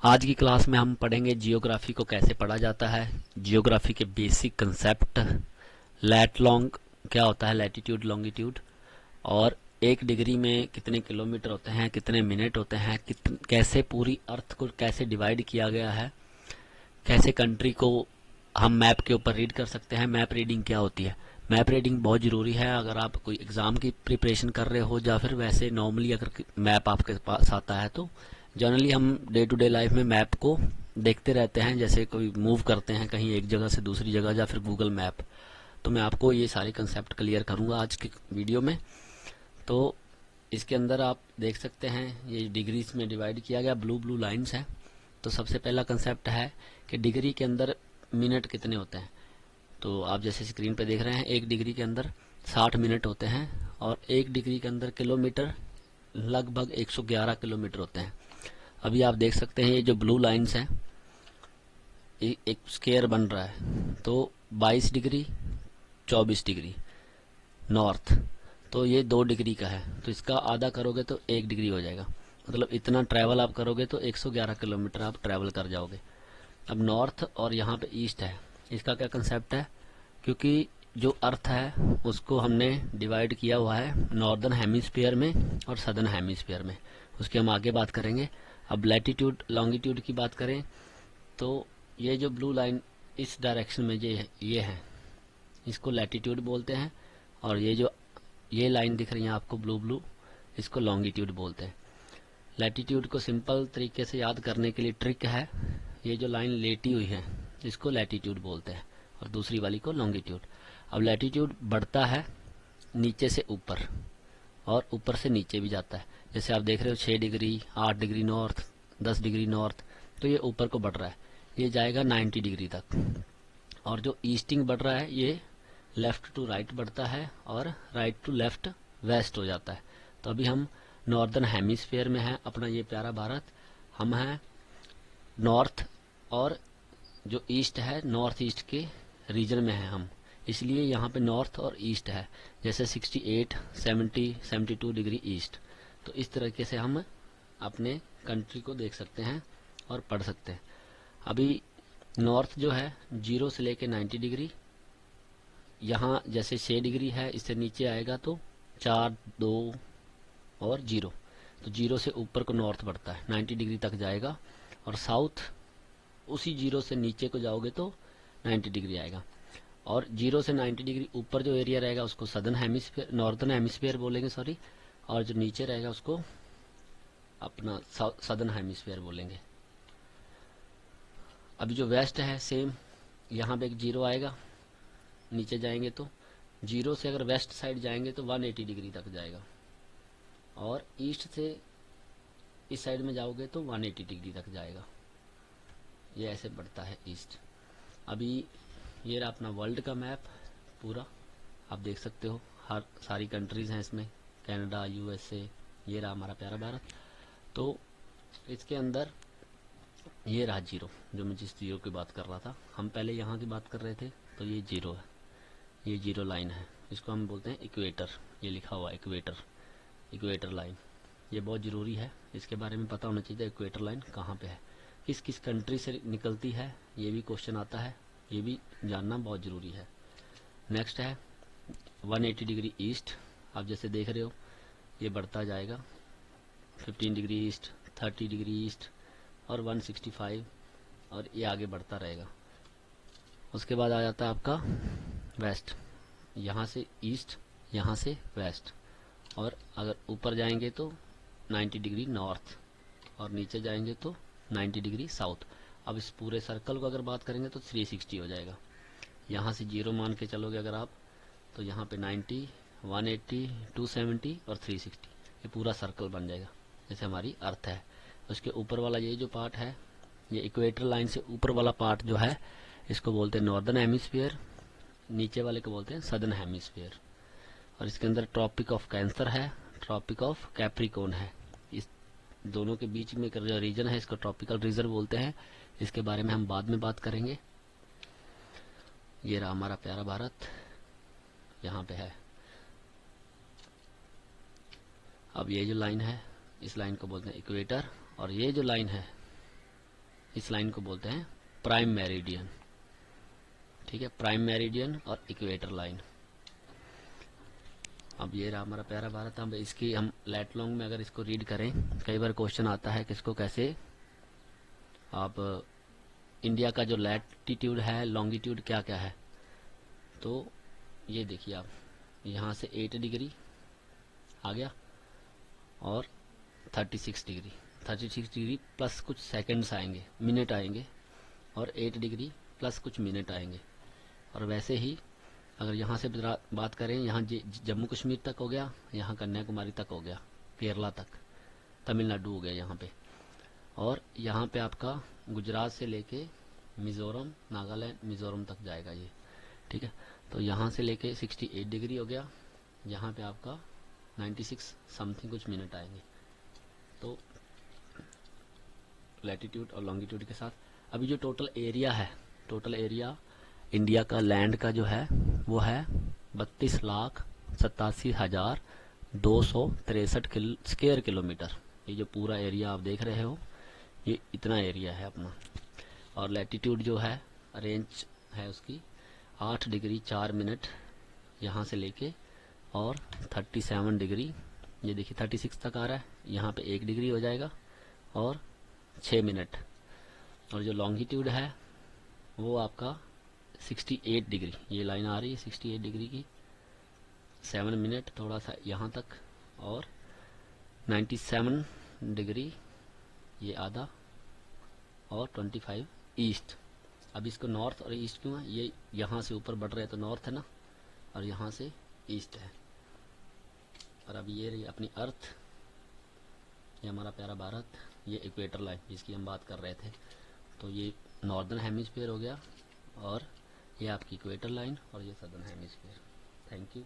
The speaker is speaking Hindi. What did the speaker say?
आज की क्लास में हम पढ़ेंगे जियोग्राफी को कैसे पढ़ा जाता है, जियोग्राफी के बेसिक कंसेप्ट, लैट लॉन्ग क्या होता है, लैटिट्यूड लॉन्गिट्यूड, और एक डिग्री में कितने किलोमीटर होते हैं, कितने मिनट होते हैं, कैसे पूरी अर्थ को कैसे डिवाइड किया गया है, कैसे कंट्री को हम मैप के ऊपर रीड कर सकते हैं। मैप रीडिंग क्या होती है? मैप रीडिंग बहुत ज़रूरी है अगर आप कोई एग्ज़ाम की प्रिपरेशन कर रहे हो, या फिर वैसे नॉर्मली अगर मैप आपके पास आता है तो जनरली हम डे टू डे लाइफ में मैप को देखते रहते हैं, जैसे कोई मूव करते हैं कहीं एक जगह से दूसरी जगह, या फिर गूगल मैप। तो मैं आपको ये सारे कंसेप्ट क्लियर करूंगा आज के वीडियो में। तो इसके अंदर आप देख सकते हैं ये डिग्रीज में डिवाइड किया गया, ब्लू ब्लू लाइंस है। तो सबसे पहला कंसेप्ट है कि डिग्री के अंदर मिनट कितने होते हैं। तो आप जैसे स्क्रीन पे देख रहे हैं, एक डिग्री के अंदर 60 मिनट होते हैं, और एक डिग्री के अंदर किलोमीटर लगभग 111 किलोमीटर होते हैं। अभी आप देख सकते हैं ये जो ब्लू लाइंस हैं, एक स्केयर बन रहा है, तो 22 डिग्री 24 डिग्री नॉर्थ, तो ये 2 डिग्री का है, तो इसका आधा करोगे तो 1 डिग्री हो जाएगा। मतलब इतना ट्रैवल आप करोगे तो 111 किलोमीटर आप ट्रैवल कर जाओगे। अब नॉर्थ और यहाँ पे ईस्ट है, इसका क्या कंसेप्ट है? क्योंकि जो अर्थ है उसको हमने डिवाइड किया हुआ है नॉर्दर्न हेमिस्फीयर में और सदर्न हेमिस्फीयर में, उसकी हम आगे बात करेंगे। अब लैटिट्यूड लॉन्गिट्यूड की बात करें तो ये जो ब्लू लाइन इस डायरेक्शन में ये है, इसको लैटिट्यूड बोलते हैं, और ये लाइन दिख रही है आपको ब्लू ब्लू, इसको लॉन्गिट्यूड बोलते हैं। लैटिट्यूड को सिंपल तरीके से याद करने के लिए ट्रिक है, ये जो लाइन लेटी हुई है इसको लैटिट्यूड बोलते हैं, और दूसरी वाली को लॉन्गिट्यूड। अब लैटिट्यूड बढ़ता है नीचे से ऊपर और ऊपर से नीचे भी जाता है। जैसे आप देख रहे हो 6 degree 8 degree north, 10 degree north, तो ये ऊपर को बढ़ रहा है, ये जाएगा 90 डिग्री तक। और जो ईस्टिंग बढ़ रहा है ये लेफ्ट टू राइट बढ़ता है, और राइट टू लेफ्ट वेस्ट हो जाता है। तो अभी हम नॉर्दर्न हेमिस्फीयर में हैं, अपना ये प्यारा भारत। हम हैं नॉर्थ, और जो ईस्ट है नॉर्थ ईस्ट के रीजन में है हम, इसलिए यहाँ पे नॉर्थ और ईस्ट है। जैसे 68 70 72 डिग्री ईस्ट। तो इस तरीके से हम अपने कंट्री को देख सकते हैं और पढ़ सकते हैं। अभी नॉर्थ जो है 0 से लेके 90 डिग्री, यहाँ जैसे 6 डिग्री है, इससे नीचे आएगा तो 4 2 और 0, तो 0 से ऊपर को नॉर्थ बढ़ता है 90 डिग्री तक जाएगा। और साउथ उसी 0 से नीचे को जाओगे तो 90 डिग्री आएगा। और 0 से 90 डिग्री ऊपर जो एरिया रहेगा उसको सदर्न हेमिस्फीयर नॉर्दर्न हेमिस्फीयर बोलेंगे, सॉरी, और जो नीचे रहेगा उसको अपना सदर्न हेमिस्फीयर बोलेंगे। अभी जो वेस्ट है सेम, यहाँ पे एक 0 आएगा, नीचे जाएंगे तो 0 से अगर वेस्ट साइड जाएंगे तो 180 डिग्री तक जाएगा, और ईस्ट से इस साइड में जाओगे तो 180 डिग्री तक जाएगा। ये ऐसे बढ़ता है ईस्ट। अभी ये रहा अपना वर्ल्ड का मैप पूरा, आप देख सकते हो हर सारी कंट्रीज हैं इसमें, कनाडा यूएसए, ये रहा हमारा प्यारा भारत। तो इसके अंदर ये रहा 0, जो मैं जिस 0 की बात कर रहा था, हम पहले यहाँ की बात कर रहे थे, तो ये 0 है, ये 0 लाइन है, इसको हम बोलते हैं इक्वेटर। ये लिखा हुआ इक्वेटर, इक्वेटर लाइन, ये बहुत ज़रूरी है, इसके बारे में पता होना चाहिए इक्वेटर लाइन कहाँ पे है, किस किस कंट्री से निकलती है, ये भी क्वेश्चन आता है, ये भी जानना बहुत ज़रूरी है। नेक्स्ट है 180 डिग्री ईस्ट, आप जैसे देख रहे हो ये बढ़ता जाएगा 15 डिग्री ईस्ट, 30 डिग्री ईस्ट, और 165, और ये आगे बढ़ता रहेगा। उसके बाद आ जाता है आपका वेस्ट, यहाँ से ईस्ट, यहाँ से वेस्ट, और अगर ऊपर जाएंगे तो 90 डिग्री नॉर्थ, और नीचे जाएंगे तो 90 डिग्री साउथ। अब इस पूरे सर्कल को अगर बात करेंगे तो 360 हो जाएगा। यहाँ से 0 मान के चलोगे अगर आप, तो यहाँ पे 90 180 270 और 360, ये पूरा सर्कल बन जाएगा जैसे हमारी अर्थ है। उसके ऊपर वाला ये जो पार्ट है, ये इक्वेटर लाइन से ऊपर वाला पार्ट जो है, इसको बोलते हैं नॉर्दर्न हेमिस्फीयर, नीचे वाले को बोलते हैं सदर्न हेमिस्फीयर। और इसके अंदर ट्रॉपिक ऑफ कैंसर है, ट्रॉपिक ऑफ कैप्रिकॉर्न है, इस दोनों के बीच में जो रीजन है इसको ट्रॉपिकल रीजन बोलते हैं, इसके बारे में हम बाद में बात करेंगे। ये रहा हमारा प्यारा भारत, यहाँ पे है। अब ये जो लाइन है, इस लाइन को बोलते हैं इक्वेटर, और ये जो लाइन है इस लाइन को बोलते हैं प्राइम मेरिडियन। ठीक है, प्राइम मेरिडियन और इक्वेटर लाइन। अब ये रहा हमारा प्यारा भारत। अब इसकी हम लेट लॉन्ग में अगर इसको रीड करें, कई बार क्वेश्चन आता है कि इसको कैसे आप इंडिया का जो लैटिट्यूड है, लॉन्गिट्यूड क्या क्या है। तो ये देखिए आप, यहाँ से 8 डिग्री आ गया और 36 डिग्री, 36 डिग्री प्लस कुछ सेकंड्स आएंगे, मिनट आएंगे, और 8 डिग्री प्लस कुछ मिनट आएंगे। और वैसे ही अगर यहाँ से बात करें, यहाँ जम्मू कश्मीर तक हो गया, यहाँ कन्याकुमारी तक हो गया, केरला तक, तमिलनाडु हो गया यहाँ पे, और यहाँ पे आपका गुजरात से लेके मिज़ोरम, नागालैंड, मिज़ोरम तक जाएगा ये। ठीक है, तो यहाँ से लेके 68 डिग्री हो गया, यहाँ पे आपका 96 समथिंग कुछ मिनट आएंगे। तो लैटिट्यूड और लॉन्गिट्यूड के साथ अभी जो टोटल एरिया है, टोटल एरिया इंडिया का लैंड का जो है वो है 32,87,263 स्क्वायर किलोमीटर। ये जो पूरा एरिया आप देख रहे हो, ये इतना एरिया है अपना। और लैटिट्यूड जो है, रेंज है उसकी 8 डिग्री 4 मिनट यहाँ से लेके, और 37 डिग्री, ये देखिए 36 तक आ रहा है, यहाँ पे 1 डिग्री हो जाएगा और 6 मिनट। और जो लॉन्गिट्यूड है वो आपका 68 डिग्री, ये लाइन आ रही है 68 डिग्री की, 7 मिनट थोड़ा सा यहाँ तक, और 97 डिग्री ये आधा, और 25 ईस्ट। अब इसको नॉर्थ और ईस्ट क्यों है, ये यहाँ से ऊपर बढ़ रहे हैं तो नॉर्थ है ना, और यहाँ से ईस्ट है। और अब ये रही अपनी अर्थ, ये हमारा प्यारा भारत, ये इक्वेटर लाइन जिसकी हम बात कर रहे थे। तो ये नॉर्दर्न हेमिस्फीयर हो गया, और ये आपकी इक्वेटर लाइन, और ये सदर्न हेमिस्फीयर। Thank you.